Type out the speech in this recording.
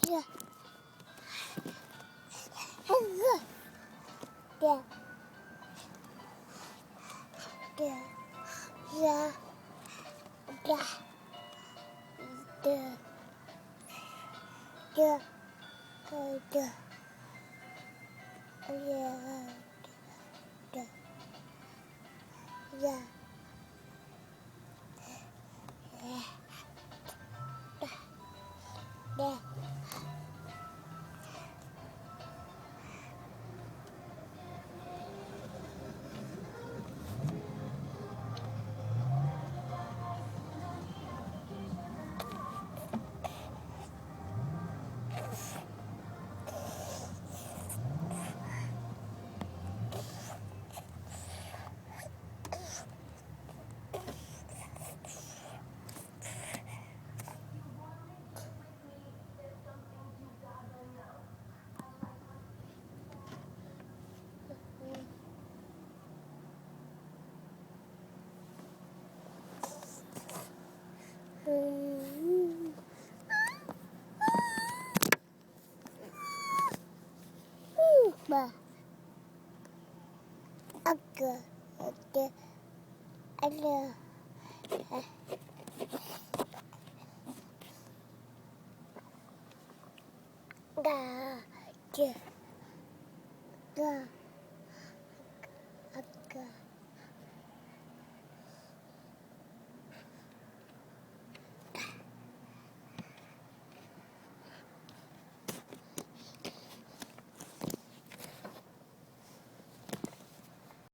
Yeah. Yeah. Yeah. Yeah. Yeah. Yeah. Yeah. Yeah. Yeah. Yeah. Yeah. Yeah. Ba. Aga. Ada. Ada. Da. Da. Da.